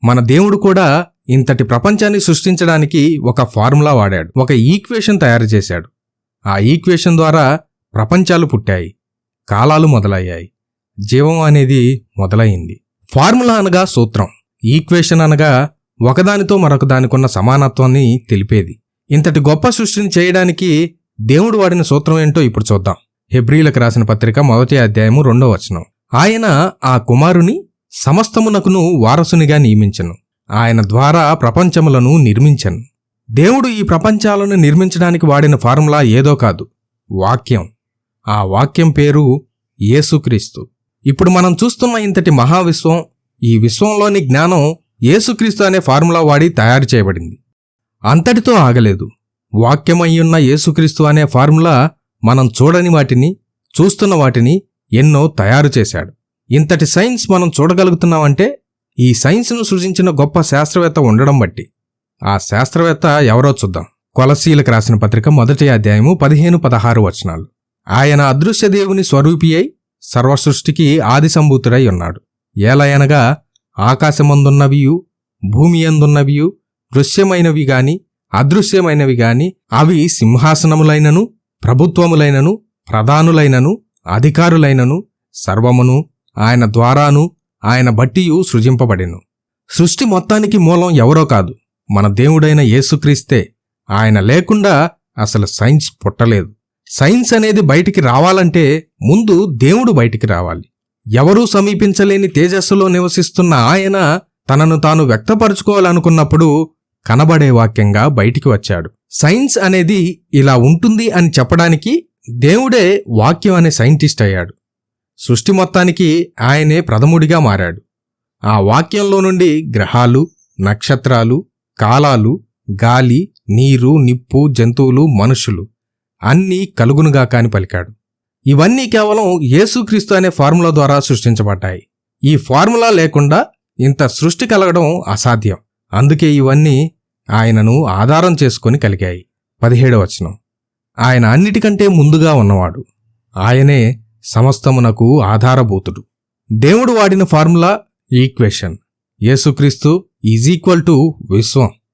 మన దేవుడు కూడా ఇంతటి ప్రపంచాన్ని సృష్టించడానికి ఒక ఫార్ములా వాడాడు, ఒక ఈక్వేషన్ తయారు చేశాడు. ఆ ఈక్వేషన్ ద్వారా ప్రపంచాలు పుట్టాయి, కాలాలు మొదలయ్యాయి, జీవం అనేది మొదలయింది. ఫార్ములా అనగా సూత్రం, ఈక్వేషన్ అనగా ఒకదానితో మరొకదానికున్న సమానత్వాన్ని తెలిపేది. ఇంతటి గొప్ప సృష్టిని చేయడానికి దేవుడు వాడిన సూత్రం ఏంటో ఇప్పుడు చూద్దాం. హెబ్రీలకు రాసిన పత్రిక 1వ అధ్యాయము 2వ వచనం. ఆయన ఆ కుమారుని సమస్తమునకును వారసునిగా నియమించెను, ఆయన ద్వారా ప్రపంచములను నిర్మించెను. దేవుడు ఈ ప్రపంచాలను నిర్మించడానికి వాడిన ఫార్ములా ఏదో కాదు, వాక్యం. ఆ వాక్యం పేరు యేసుక్రీస్తు. ఇప్పుడు మనం చూస్తున్న ఇంతటి మహావిశ్వం, ఈ విశ్వంలోని జ్ఞానం యేసుక్రీస్తు అనే ఫార్ములా వాడి తయారు చేయబడింది. అంతటితో ఆగలేదు. వాక్యమయ్యున్న యేసుక్రీస్తు అనే ఫార్ములా మనం చూడని వాటిని, చూస్తున్న వాటిని ఎన్నో తయారు చేశాడు. ఇంతటి సైన్స్ మనం చూడగలుగుతున్నామంటే ఈ సైన్స్ను సృజించిన గొప్ప శాస్త్రవేత్త ఉండడం బట్టి. ఆ శాస్త్రవేత్త ఎవరో చూద్దాం. కొలస్సీలకు రాసిన పత్రిక 1వ అధ్యాయము 15-16 వచనాలు. ఆయన అదృశ్య దేవుని స్వరూపి అయి సర్వసృష్టికి ఆది సంభూతుడై ఉన్నాడు. ఏలయనగా ఆకాశమందున్నవియు భూమి యందున్నవియు దృశ్యమైనవి గాని అదృశ్యమైనవి గాని అవి సింహాసనములైనను ప్రభుత్వములైనను ప్రధానులైనను అధికారులైనను సర్వమును ఆయన ద్వారాను ఆయన బట్టియు సృజింపబడెను. సృష్టి మొత్తానికి మూలం ఎవరో కాదు, మన దేవుడైన యేసుక్రీస్తే. ఆయన లేకుండా అసలు సైన్స్ పుట్టలేదు. సైన్స్ అనేది బయటికి రావాలంటే ముందు దేవుడు బయటికి రావాలి. ఎవరూ సమీపించలేని తేజస్సులో నివసిస్తున్న ఆయన తనను తాను వ్యక్తపరుచుకోవాలనుకున్నప్పుడు కనబడే వాక్యంగా బయటికి వచ్చాడు. సైన్స్ అనేది ఇలా ఉంటుంది అని చెప్పడానికి దేవుడే వాక్యం అనే సైంటిస్ట్ అయ్యాడు. సృష్టి మొత్తానికి ఆయనే ప్రథముడిగా మారాడు. ఆ వాక్యంలో నుండి గ్రహాలు, నక్షత్రాలు, కాలాలు, గాలి, నీరు, నిప్పు, జంతువులు, మనుషులు అన్నీ కలుగునుగా కాని పలికాడు. ఇవన్నీ కేవలం యేసుక్రీస్తు అనే ఫార్ములా ద్వారా సృష్టించబడ్డాయి. ఈ ఫార్ములా లేకుండా ఇంత సృష్టి కలగడం అసాధ్యం. అందుకే ఇవన్నీ ఆయనను ఆధారం చేసుకొని కలిగాయి. 17వ వచనం. ఆయన అన్నిటికంటే ముందుగా ఉన్నవాడు, ఆయనే సమస్తమునకు ఆధారభూతుడు. దేవుడు వాడిన ఫార్ములా ఈక్వేషన్. యేసుక్రీస్తు ఈజ్ ఈక్వల్ టు విశ్వం.